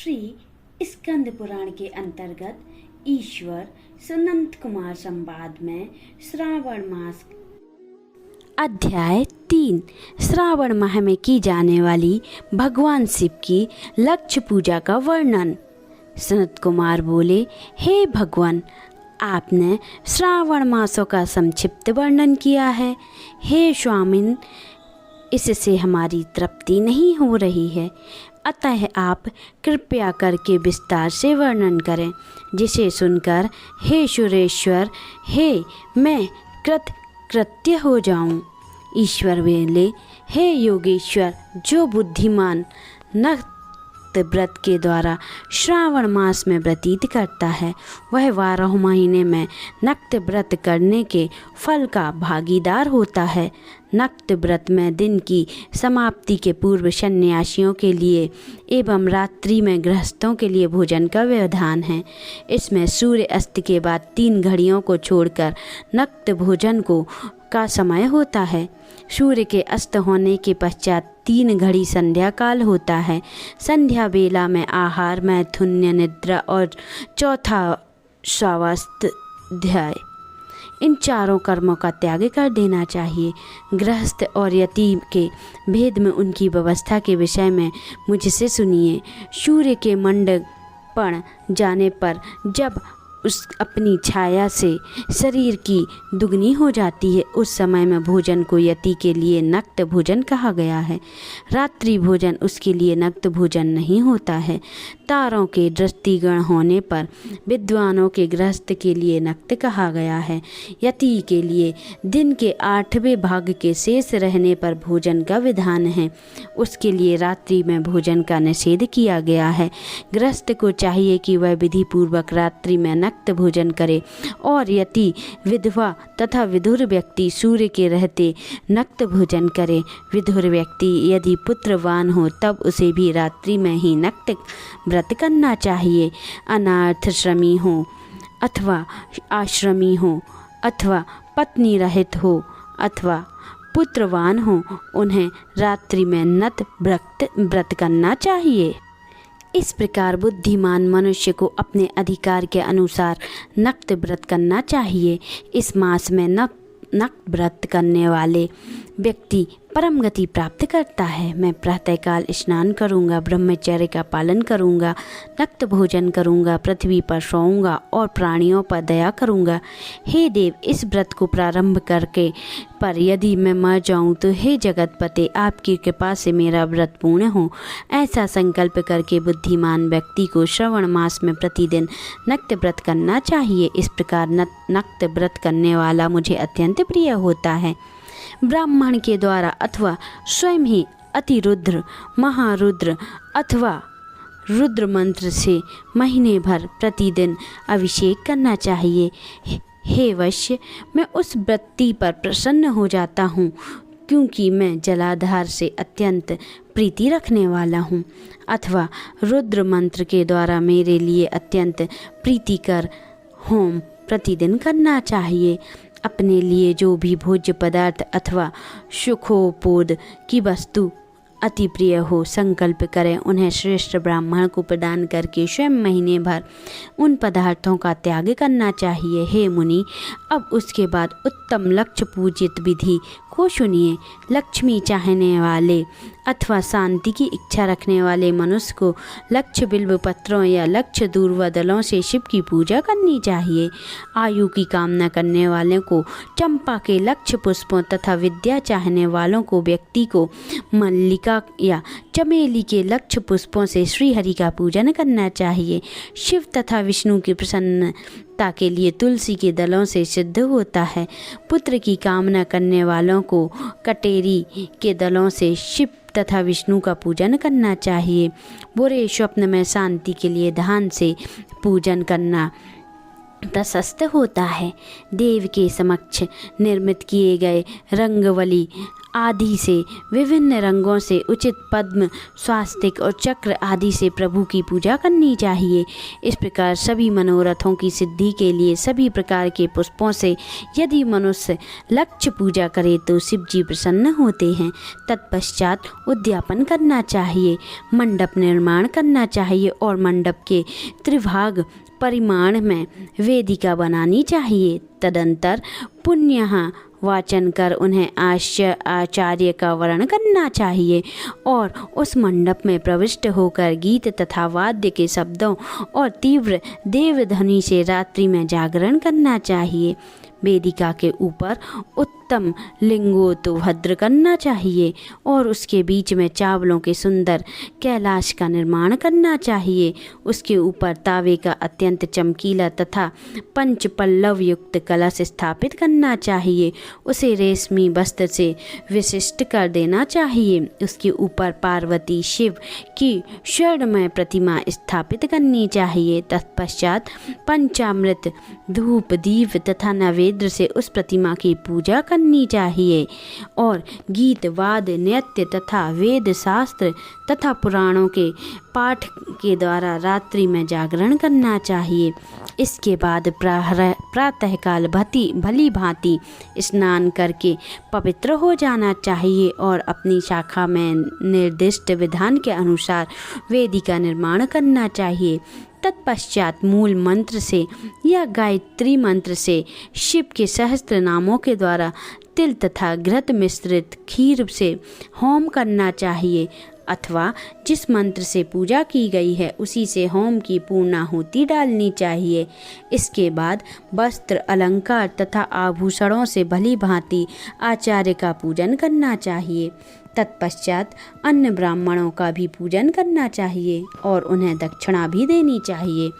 श्री स्कंद पुराण के अंतर्गत ईश्वर सुनंत कुमार संवाद में श्रावण मास अध्याय 3 श्रावण माह में की जाने वाली भगवान शिव की लक्ष्य पूजा का वर्णन। सनत कुमार बोले, हे भगवान, आपने श्रावण मासों का संक्षिप्त वर्णन किया है। हे स्वामिन, इससे हमारी तृप्ति नहीं हो रही है, अतः आप कृपया करके विस्तार से वर्णन करें, जिसे सुनकर हे सुरेश्वर, हे मैं कृत्य हो जाऊं। ईश्वर बोले, हे योगेश्वर, जो बुद्धिमान नक्त व्रत के द्वारा श्रावण मास में व्यतीत करता है, वह 12 महीने में नक्त व्रत करने के फल का भागीदार होता है। नक्त व्रत में दिन की समाप्ति के पूर्व सन्यासियों के लिए एवं रात्रि में गृहस्थों के लिए भोजन का व्यवधान है। इसमें सूर्य अस्त के बाद 3 घड़ियों को छोड़कर नक्त भोजन का समय होता है। सूर्य के अस्त होने के पश्चात 3 घड़ी संध्या काल होता है। संध्या बेला में आहार, मैथुन्य, निद्रा और चौथा स्वास्थ्याध्याय, इन चारों कर्मों का त्याग कर देना चाहिए। गृहस्थ और यतीम के भेद में उनकी व्यवस्था के विषय में मुझसे सुनिए। सूर्य के मंडपण जाने पर जब उस अपनी छाया से शरीर की दुगनी हो जाती है, उस समय में भोजन को यति के लिए नक्त भोजन कहा गया है। रात्रि भोजन उसके लिए नक्त भोजन नहीं होता है। तारों के दृष्टिगण होने पर विद्वानों के गृहस्थ के लिए नक्त कहा गया है। यति के लिए दिन के 8वें भाग के शेष रहने पर भोजन का विधान है। उसके लिए रात्रि में भोजन का निषेध किया गया है। गृहस्थ को चाहिए कि वह विधि पूर्वक रात्रि में नक्त भोजन करे और यति, विधवा तथा विधुर व्यक्ति सूर्य के रहते नक्त भोजन करे। विधुर व्यक्ति यदि पुत्रवान हो तब उसे भी रात्रि में ही नक्त व्रत करना चाहिए। अनाथ श्रमी हो अथवा आश्रमी हो अथवा पत्नी रहित हो अथवा पुत्रवान हो, उन्हें रात्रि में नक्त व्रत करना चाहिए। इस प्रकार बुद्धिमान मनुष्य को अपने अधिकार के अनुसार नक्त व्रत करना चाहिए। इस मास में नक्त व्रत करने वाले व्यक्ति परम गति प्राप्त करता है। मैं प्रातःकाल स्नान करूँगा, ब्रह्मचर्य का पालन करूँगा, नक्त भोजन करूँगा, पृथ्वी पर सोऊंगा और प्राणियों पर दया करूँगा। हे देव, इस व्रत को प्रारंभ करके पर यदि मैं मर जाऊँ तो हे जगतपते, आपकी कृपा से मेरा व्रत पूर्ण हो। ऐसा संकल्प करके बुद्धिमान व्यक्ति को श्रवण मास में प्रतिदिन नक्त व्रत करना चाहिए। इस प्रकार नक्त व्रत करने वाला मुझे अत्यंत प्रिय होता है। ब्राह्मण के द्वारा अथवा स्वयं ही अतिरुद्र, महारुद्र अथवा रुद्र मंत्र से महीने भर प्रतिदिन अभिषेक करना चाहिए। हे वैश्य, मैं उस वृत्ति पर प्रसन्न हो जाता हूँ क्योंकि मैं जलाधार से अत्यंत प्रीति रखने वाला हूँ। अथवा रुद्र मंत्र के द्वारा मेरे लिए अत्यंत प्रीतिकर होम प्रतिदिन करना चाहिए। अपने लिए जो भी भोज्य पदार्थ अथवा सुखोपोद की वस्तु अति प्रिय हो संकल्प करें, उन्हें श्रेष्ठ ब्राह्मण को प्रदान करके स्वयं महीने भर उन पदार्थों का त्याग करना चाहिए। हे मुनि, अब उसके बाद उत्तम लक्ष्य पूजित विधि को सुनिए। लक्ष्मी चाहने वाले अथवा शांति की इच्छा रखने वाले मनुष्य को लक्ष्य बिल्व पत्रों या लक्ष्य दूर्वा दलों से शिव की पूजा करनी चाहिए। आयु की कामना करने वालों को चंपा के लक्ष्य पुष्पों तथा विद्या चाहने वालों को व्यक्ति को मल्लिका या चमेली के लक्ष्य पुष्पों से श्रीहरि का पूजन करना चाहिए। शिव तथा विष्णु की प्रसन्नता के लिए तुलसी के दलों से सिद्ध होता है। पुत्र की कामना करने वालों को कटेरी के दलों से शिव तथा विष्णु का पूजन करना चाहिए। बुरे स्वप्न में शांति के लिए धान से पूजन करना प्रशस्त होता है। देव के समक्ष निर्मित किए गए रंगवली आदि से विभिन्न रंगों से उचित पद्म, स्वास्तिक और चक्र आदि से प्रभु की पूजा करनी चाहिए। इस प्रकार सभी मनोरथों की सिद्धि के लिए सभी प्रकार के पुष्पों से यदि मनुष्य लक्ष्य पूजा करे तो शिव जी प्रसन्न होते हैं। तत्पश्चात उद्यापन करना चाहिए, मंडप निर्माण करना चाहिए और मंडप के त्रिभाग परिमाण में वेदिका बनानी चाहिए। तदंतर पुण्य वाचन कर उन्हें आचार्य का वर्ण करना चाहिए और उस मंडप में प्रविष्ट होकर गीत तथा वाद्य के शब्दों और तीव्र देवध्वनि से रात्रि में जागरण करना चाहिए। वेदिका के ऊपर उत्तम लिंगोत्भद्र करना चाहिए और उसके बीच में चावलों के सुंदर कैलाश का निर्माण करना चाहिए। उसके ऊपर तावे का अत्यंत चमकीला तथा पंच पल्लव युक्त कलश स्थापित करना चाहिए। उसे रेशमी वस्त्र से विशिष्ट कर देना चाहिए। उसके ऊपर पार्वती शिव की स्वर्णमय प्रतिमा स्थापित करनी चाहिए। तत्पश्चात पंचामृत, धूप, दीप तथा नैवेद्य से उस प्रतिमा की पूजा करनी चाहिए और गीत, वाद्य, नृत्य तथा वेद शास्त्र तथा पुराणों के पाठ के द्वारा रात्रि में जागरण करना चाहिए। इसके बाद प्रातःकाल भली भांति स्नान करके पवित्र हो जाना चाहिए और अपनी शाखा में निर्दिष्ट विधान के अनुसार वेदी का निर्माण करना चाहिए। तत्पश्चात मूल मंत्र से या गायत्री मंत्र से शिव के सहस्त्र नामों के द्वारा तिल तथा घृत मिश्रित खीर से होम करना चाहिए अथवा जिस मंत्र से पूजा की गई है उसी से होम की पूर्णाहुति डालनी चाहिए। इसके बाद वस्त्र, अलंकार तथा आभूषणों से भली भांति आचार्य का पूजन करना चाहिए। तत्पश्चात अन्य ब्राह्मणों का भी पूजन करना चाहिए और उन्हें दक्षिणा भी देनी चाहिए।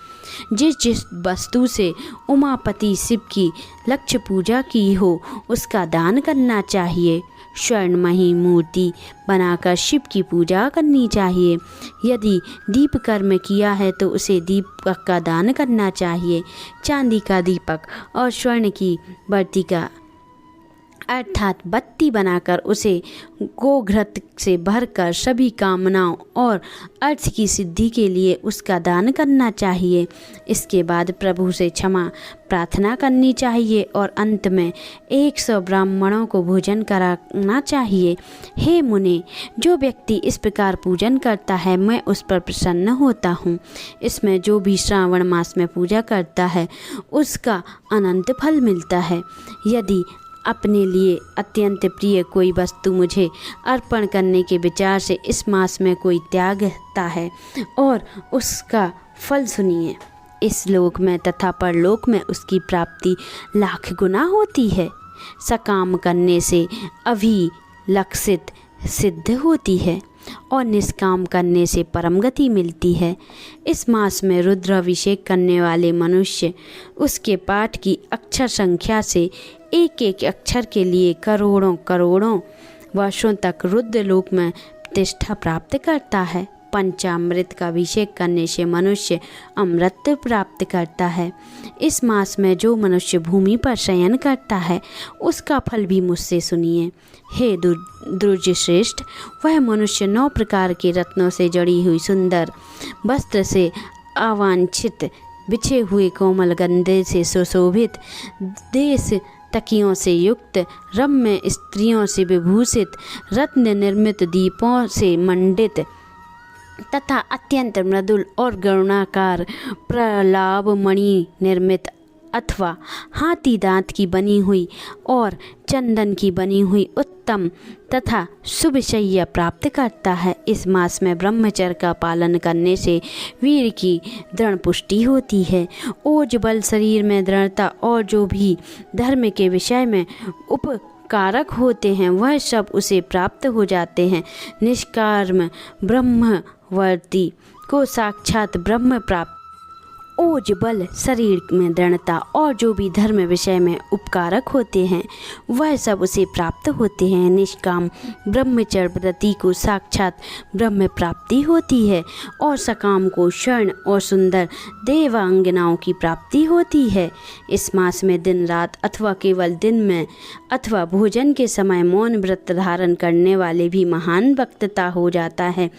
जिस जिस वस्तु से उमापति शिव की लक्ष्य पूजा की हो उसका दान करना चाहिए। स्वर्णमयी मूर्ति बनाकर शिव की पूजा करनी चाहिए। यदि दीप कर्म किया है तो उसे दीपक का दान करना चाहिए। चांदी का दीपक और स्वर्ण की वर्तिका अर्थात बत्ती बनाकर उसे गोघृत से भरकर सभी कामनाओं और अर्थ की सिद्धि के लिए उसका दान करना चाहिए। इसके बाद प्रभु से क्षमा प्रार्थना करनी चाहिए और अंत में 100 ब्राह्मणों को भोजन कराना चाहिए। हे मुने, जो व्यक्ति इस प्रकार पूजन करता है मैं उस पर प्रसन्न होता हूँ। इसमें जो भी श्रावण मास में पूजा करता है उसका अनंत फल मिलता है। यदि अपने लिए अत्यंत प्रिय कोई वस्तु मुझे अर्पण करने के विचार से इस मास में कोई त्यागता है और उसका फल सुनिए, इस लोक में तथा परलोक में उसकी प्राप्ति लाख गुना होती है। सकाम करने से अभिलक्षित सिद्ध होती है और निष्काम करने से परम गति मिलती है। इस मास में रुद्राभिषेक करने वाले मनुष्य उसके पाठ की अक्षर संख्या से एक एक अक्षर के लिए करोड़ों करोड़ों वर्षों तक रुद्र लोक में प्रतिष्ठा प्राप्त करता है। पंचामृत का अभिषेक करने से मनुष्य अमृत प्राप्त करता है। इस मास में जो मनुष्य भूमि पर शयन करता है उसका फल भी मुझसे सुनिए। हे द्रुज श्रेष्ठ, वह मनुष्य 9 प्रकार के रत्नों से जड़ी हुई सुंदर वस्त्र से अवांछित बिछे हुए कोमल गंधे से सुशोभित, देश तकियों से युक्त, रम्य स्त्रियों से विभूषित, रत्न निर्मित दीपों से मंडित तथा अत्यंत मृदुल और गरुणाकार प्रलाभ मणि निर्मित अथवा हाथी दांत की बनी हुई और चंदन की बनी हुई उत्तम तथा शुभ शैया प्राप्त करता है। इस मास में ब्रह्मचर्य का पालन करने से वीर की दृढ़ पुष्टि होती है। ओज बल शरीर में दृढ़ता और जो भी धर्म के विषय में उपकारक होते हैं वह सब उसे प्राप्त हो जाते हैं। निष्काम ब्रह्मवर्ती को साक्षात ब्रह्म प्राप्त ओज बल, शरीर में दृढ़ता और जो भी धर्म विषय में उपकारक होते हैं वह सब उसे प्राप्त होते हैं। निष्काम ब्रह्मचर्य व्रती को साक्षात ब्रह्म प्राप्ति होती है और सकाम को शरण और सुंदर देवांगनाओं की प्राप्ति होती है। इस मास में दिन रात अथवा केवल दिन में अथवा भोजन के समय मौन व्रत धारण करने वाले भी महान वक्ता हो जाता है।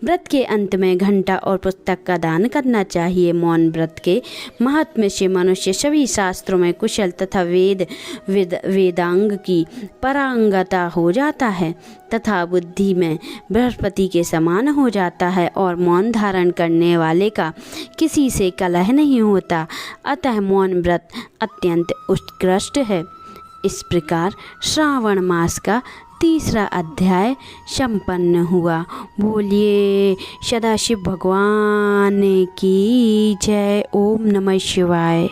व्रत के अंत में घंटा और पुस्तक का दान करना चाहिए। मौन व्रत के महात्म्य से मनुष्य सभी शास्त्रों में कुशल तथा वेदांग की पारंगता हो जाता है तथा बुद्धि में बृहस्पति के समान हो जाता है और मौन धारण करने वाले का किसी से कलह नहीं होता। अतः मौन व्रत अत्यंत उत्कृष्ट है। इस प्रकार श्रावण मास का तीसरा अध्याय संपन्न हुआ। बोलिए सदाशिव भगवान की जय। ओम नमः शिवाय।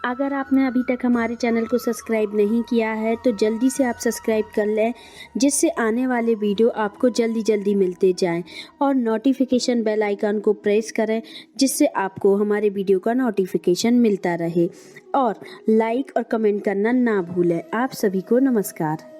अगर आपने अभी तक हमारे चैनल को सब्सक्राइब नहीं किया है तो जल्दी से आप सब्सक्राइब कर लें, जिससे आने वाले वीडियो आपको जल्दी मिलते जाएं और नोटिफिकेशन बेल आइकन को प्रेस करें, जिससे आपको हमारे वीडियो का नोटिफिकेशन मिलता रहे। और लाइक और कमेंट करना ना भूलें। आप सभी को नमस्कार।